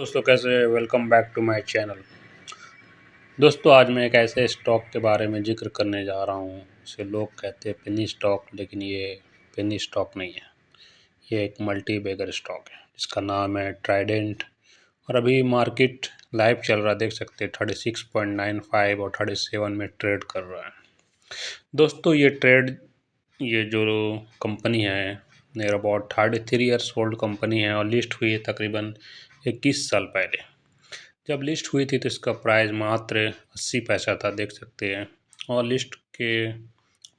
दोस्तों कैसे welcome back to my channel. दोस्तों आज मैं एक ऐसे स्टॉक के बारे में जिक्र करने जा रहा हूँ। इसे लोग कहते हैं पेनी स्टॉक, लेकिन ये पेनी स्टॉक नहीं है। ये एक मल्टी बैगर स्टॉक है जिसका नाम है ट्राइडेंट। और अभी मार्केट लाइव चल रहा है, देख सकते हैं 36.95 और 37 में ट्रेड कर रहा है। दोस्तों ये जो कंपनी है near about 33 years old company है और लिस्ट हुई है तकरीबन 21 साल पहले। जब लिस्ट हुई थी तो इसका प्राइस मात्र 80 पैसा था, देख सकते हैं। और लिस्ट के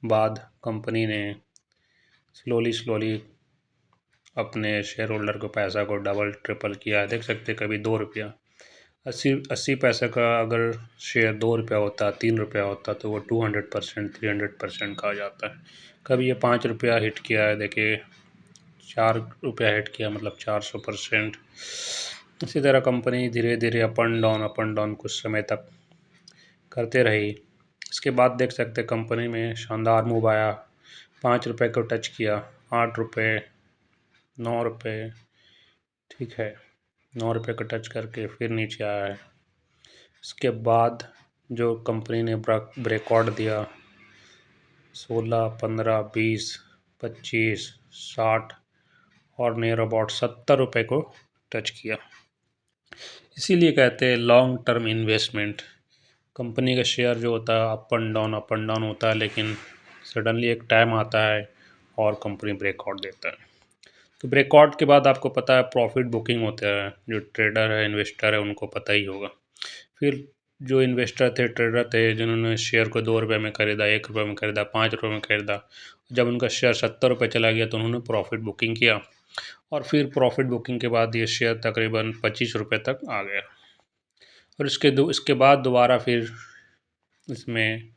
बाद कंपनी ने स्लोली अपने शेयर होल्डर को पैसा को डबल ट्रिपल किया है, देख सकते हैं। कभी 2 रुपया 80 पैसे का अगर शेयर 2 रुपया होता, 3 रुपया होता तो वो 200% 300% का आ जाता है। कभी ये 5 रुपया हिट किया है, देखिए 4 रुपया हिट किया, मतलब 400%। इसी तरह कंपनी धीरे धीरे अप एंड डाउन कुछ समय तक करते रही। इसके बाद देख सकते कंपनी में शानदार मूव आया, 5 रुपये को टच किया, 8 रुपये, 9 रुपये, ठीक है, 9 रुपये को टच करके फिर नीचे आया है। इसके बाद जो कंपनी ने ब्रेकआउट दिया 16, 15, 20, 25, 60 और नियर अबाउट 70 रुपये को टच किया। इसीलिए कहते हैं लॉन्ग टर्म इन्वेस्टमेंट। कंपनी का शेयर जो होता है अप एंड डाउन होता है, लेकिन सडनली एक टाइम आता है और कंपनी ब्रेकआउट देता है। तो ब्रेकआउट के बाद आपको पता है प्रॉफिट बुकिंग होता है। जो ट्रेडर है, इन्वेस्टर है, उनको पता ही होगा। फिर जो इन्वेस्टर थे, ट्रेडर थे, जिन्होंने शेयर को 2 रुपये में खरीदा, 1 रुपये में खरीदा, 5 रुपये में खरीदा, जब उनका शेयर 70 रुपये चला गया तो उन्होंने प्रॉफिट बुकिंग किया। और फिर प्रॉफिट बुकिंग के बाद ये शेयर तकरीबन 25 रुपये तक आ गया। और इसके बाद दोबारा फिर इसमें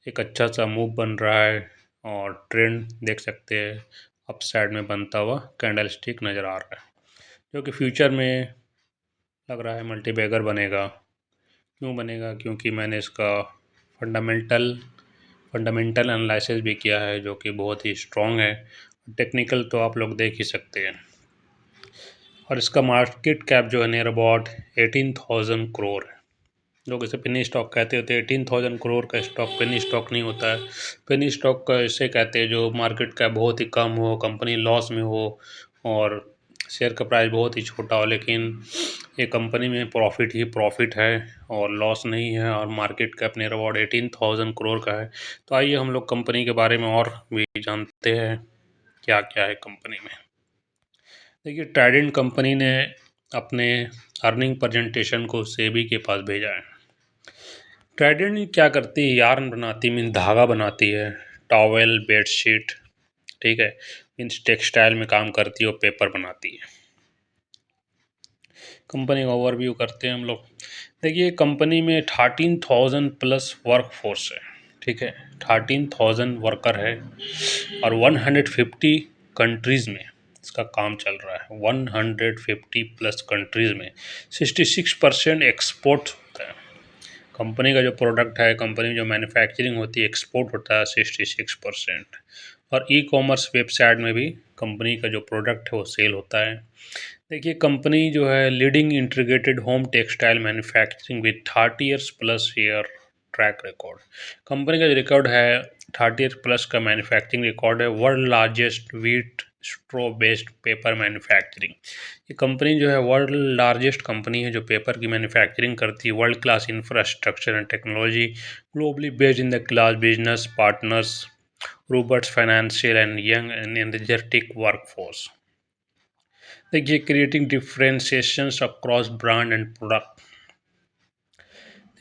एक अच्छा सा मूव बन रहा है और ट्रेंड देख सकते हैं अप साइड में बनता हुआ कैंडल स्टिक नज़र आ रहा है, जो कि फ्यूचर में लग रहा है मल्टी बैगर बनेगा। क्यों बनेगा? क्योंकि मैंने इसका फंडामेंटल एनालिसिस भी किया है, जो कि बहुत ही स्ट्रॉन्ग है। टेक्निकल तो आप लोग देख ही सकते हैं। और इसका मार्केट कैप जो है नियर अबाउट 18,000 करोड़ है, लोग इसे पेनी स्टॉक कहते होते हैं। 18,000 करोड़ का स्टॉक पेनी स्टॉक नहीं होता है। पेनी स्टॉक का इसे कहते हैं जो मार्केट कैप बहुत ही कम हो, कंपनी लॉस में हो और शेयर का प्राइस बहुत ही छोटा हो, लेकिन ये कंपनी में प्रॉफिट ही प्रॉफिट है और लॉस नहीं है और market cap near about 18,000 crore का है। तो आइए हम लोग कंपनी के बारे में और भी जानते हैं क्या क्या है कंपनी में। देखिए, ट्राइडेंट कंपनी ने अपने अर्निंग प्रेजेंटेशन को सेबी के पास भेजा है। ट्राइडेंट क्या करती है? यार्न बनाती, मीन धागा बनाती है, टॉवेल, बेडशीट, ठीक है, मीन्स टेक्सटाइल में काम करती है और पेपर बनाती है। कंपनी का ओवरव्यू करते हैं हम लोग। देखिए, कंपनी में 13,000 प्लस वर्क फोर्स है, ठीक है, 13,000 वर्कर है और 150 कंट्रीज़ में इसका काम चल रहा है। 150 प्लस कंट्रीज़ में 66% एक्सपोर्ट होता है। कंपनी का जो प्रोडक्ट है, कंपनी जो मैन्युफैक्चरिंग होती है, एक्सपोर्ट होता है 66%। और ई कॉमर्स वेबसाइट में भी कंपनी का जो प्रोडक्ट है वो सेल होता है। देखिए, कंपनी जो है leading integrated home textile manufacturing with 30 years plus year track record. Company का जो रिकॉर्ड है 30 ईयर प्लस का मैन्युफैक्चरिंग रिकॉर्ड है। World largest wheat straw based paper manufacturing. ये कंपनी जो है वर्ल्ड लार्जेस्ट कंपनी है जो पेपर की मैन्युफैक्चरिंग करती है। World class infrastructure and technology, globally based in the class business partners, robots financial and young and energetic workforce. देखिए, creating differentiations across brand and product.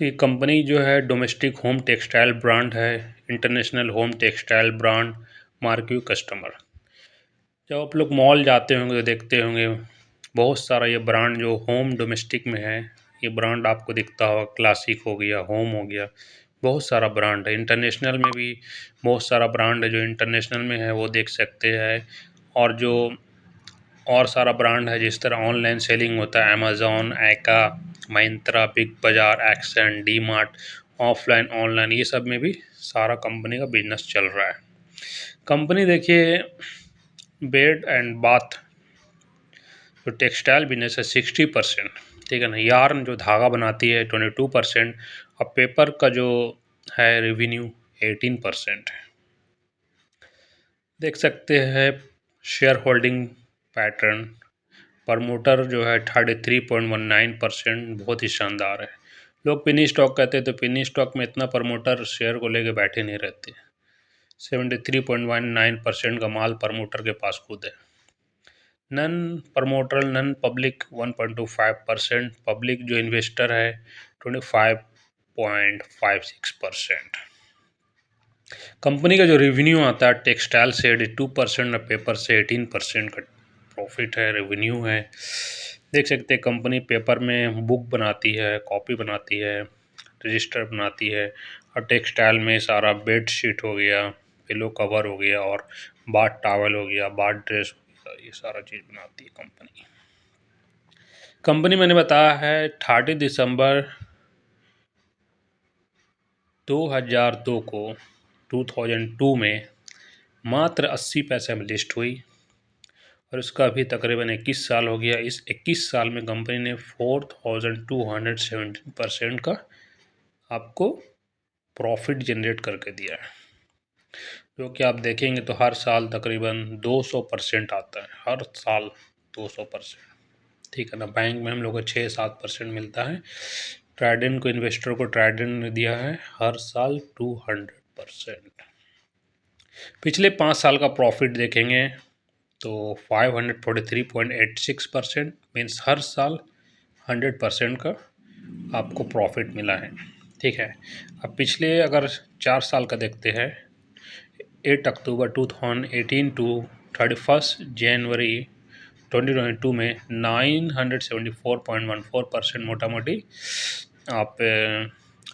ये company जो है domestic home textile brand है, international home textile brand, marquee customer. जब आप लोग mall जाते होंगे तो देखते होंगे बहुत सारा ये ब्रांड जो होम डोमेस्टिक में है, ये ब्रांड आपको दिखता होगा। क्लासिक हो गया, होम हो गया, बहुत सारा ब्रांड है। इंटरनेशनल में भी बहुत सारा ब्रांड है, जो इंटरनेशनल में है वो देख सकते हैं। और जो और सारा ब्रांड है, जिस तरह ऑनलाइन सेलिंग होता है, अमेज़ॉन, एका, मिंत्रा, बिग बाज़ार, action, D mart, offline online, ये सब में भी सारा कंपनी का बिजनेस चल रहा है। कंपनी देखिए बेड एंड बाथ जो टेक्सटाइल बिजनेस है 60%, ठीक है ना। यार्न जो धागा बनाती है 22%, और पेपर का जो है रेवेन्यू 18% है। देख सकते हैं शेयर होल्डिंग पैटर्न, प्रमोटर जो है 33.19%, बहुत ही शानदार है। लोग पेनी स्टॉक कहते हैं, तो पेनी स्टॉक में इतना प्रमोटर शेयर को लेके बैठे नहीं रहते। 73.19% का माल प्रमोटर के पास खुद है। Non promoter non public 1.25%, public जो इन्वेस्टर है 25.56%। कंपनी का जो रेवेन्यू आता है टेक्सटाइल से 82% और पेपर से 18% का प्रॉफिट है, रेवेन्यू है। देख सकते हैं कंपनी पेपर में बुक बनाती है, कॉपी बनाती है, रजिस्टर बनाती है, और टेक्सटाइल में सारा बेड शीट हो गया, पिलो कवर हो गया, और बाथ टॉवल हो गया, बाथ ड्रेस हो गया, ये सारा चीज़ बनाती है कंपनी। कंपनी मैंने बताया है 30 दिसंबर 2002 को 2002 में मात्र 80 पैसे में लिस्ट हुई, और उसका अभी तकरीबन 21 साल हो गया। इस 21 साल में कंपनी ने 4217% का आपको प्रॉफिट जनरेट करके दिया है, जो कि आप देखेंगे तो हर साल तकरीबन 200% आता है, हर साल 200%। ठीक है ना। बैंक में हम लोग को 6-7% मिलता है। ट्राइडेंट को, इन्वेस्टर को ट्राइडेंट ने दिया है हर साल 200%। पिछले 5 साल का प्रॉफिट देखेंगे तो 543.86%, मीन्स हर साल 100% का आपको प्रॉफिट मिला है। ठीक है। अब पिछले अगर 4 साल का देखते हैं, 8 अक्टूबर 2018 टू 31 जनवरी 2022 में 974.14%, मोटा मोटी आप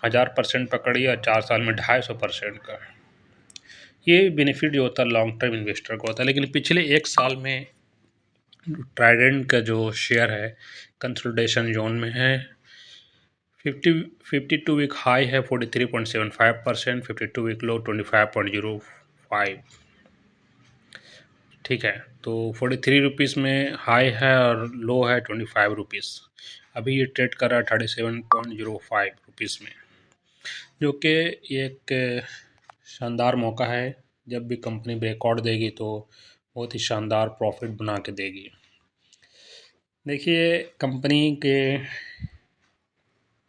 1000% पकड़िए, और 4 साल में 250% का। ये बेनिफिट जो होता है लॉन्ग टर्म इन्वेस्टर को होता है। लेकिन पिछले 1 साल में ट्राइडेंट का जो शेयर है कंसोलिडेशन जोन में है। 52 वीक हाई है 43.75%, 52 वीक लो 25.05। ठीक है। तो 43 रुपीज़ में हाई है और लो है 25 रुपीज़। अभी ये ट्रेड कर रहा है 37.05 रुपीज़ में, जो कि एक शानदार मौका है। जब भी कंपनी ब्रेकआउट देगी तो बहुत ही शानदार प्रॉफिट बना के देगी। देखिए कंपनी के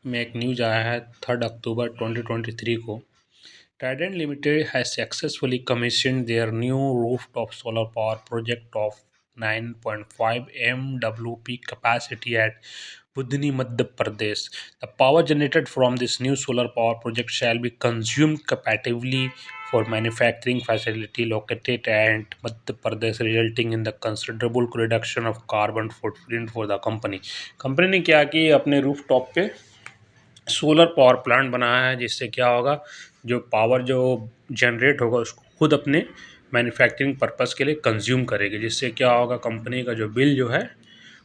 में एक न्यूज़ आया है 3 अक्टूबर 2023 को। Trident Limited has successfully commissioned their new rooftop solar power project of 9.5 MWP capacity at Budni, Madhya Pradesh. The power generated from this new solar power project shall be consumed competitively for manufacturing facility located at Madhya Pradesh, resulting in the considerable reduction of carbon footprint for the company. Company ने क्या कि अपने rooftop पे solar power plant बनाया है, जिससे क्या होगा, जो पावर जो जनरेट होगा उसको खुद अपने मैन्युफैक्चरिंग पर्पस के लिए कंज्यूम करेगी, जिससे क्या होगा, कंपनी का जो बिल जो है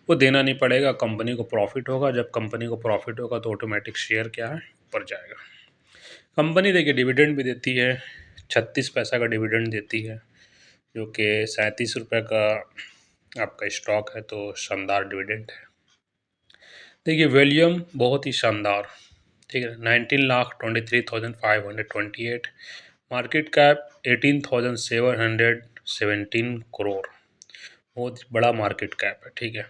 वो देना नहीं पड़ेगा, कंपनी को प्रॉफिट होगा। जब कंपनी को प्रॉफिट होगा तो ऑटोमेटिक शेयर क्या है, ऊपर जाएगा। कंपनी देखिए डिविडेंड भी देती है, 36 पैसा का डिविडेंड देती है, जो कि 37 रुपये का आपका स्टॉक है, तो शानदार डिविडेंड है। देखिए वॉल्यूम बहुत ही शानदार, ठीक है। 19,23,528, मार्केट कैप 18,717 करोड़, बहुत बड़ा मार्केट कैप है। ठीक है।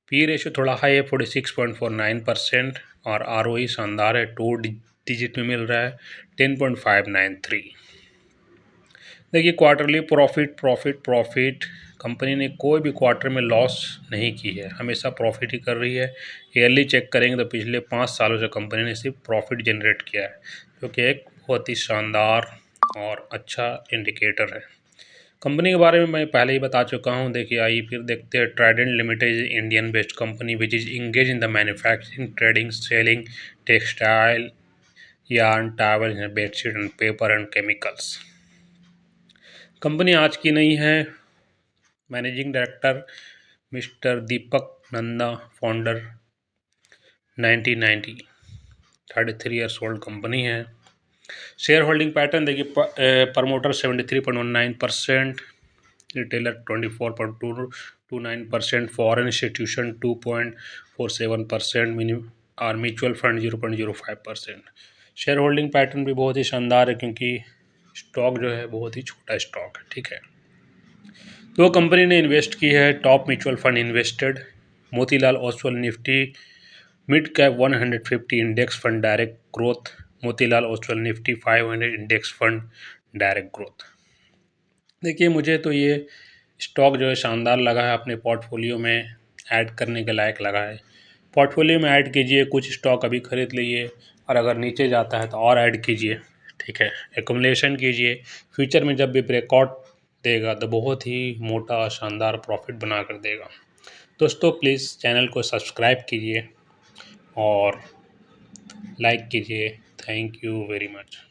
पी रेशियो थोड़ा हाई है 46.49%, और आरओई शानदार है, 2 डिजिट में मिल रहा है 10.593। देखिए quarterly profit profit profit, company ने कोई भी क्वार्टर में लॉस नहीं की है, हमेशा प्रॉफिट ही कर रही है। ईयरली चेक करेंगे तो पिछले 5 सालों से कंपनी ने सिर्फ प्रॉफिट जनरेट किया है, जो कि एक बहुत ही शानदार और अच्छा इंडिकेटर है। कंपनी के बारे में मैं पहले ही बता चुका हूँ। देखिए आइए फिर देखते हैं। Trident limited is Indian based company which is engage in the manufacturing, trading, selling textile, yarn, towel, bedsheet and paper and chemicals. Company आज की नहीं है। Managing director mister Deepak Nanda, founder 1990, 33 years old company है। शेयर होल्डिंग पैटर्न देखिए, promoter 73.19%, retailer 24.29%, foreign institution 2.47%, और mutual fund 0.05%। Share holding pattern भी बहुत ही शानदार है, क्योंकि स्टॉक जो है बहुत ही छोटा स्टॉक है, ठीक है। तो कंपनी ने इन्वेस्ट की है top mutual fund invested, Motilal Oswal Nifty mid cap 150 index fund direct growth, Motilal Oswal Nifty 500 index fund direct growth. देखिए, मुझे तो ये स्टॉक जो है शानदार लगा है, अपने पोर्टफोलियो में ऐड करने के लायक लगा है। पोर्टफोलियो में ऐड कीजिए, कुछ स्टॉक अभी खरीद लीजिए, और अगर नीचे जाता है तो और ऐड कीजिए, ठीक है। एक्युमुलेशन कीजिए, फ्यूचर में जब भी ब्रेकआउट देगा तो बहुत ही मोटा शानदार प्रॉफिट बना कर देगा। दोस्तों, प्लीज़ चैनल को सब्सक्राइब कीजिए और लाइक कीजिए। Thank you very much.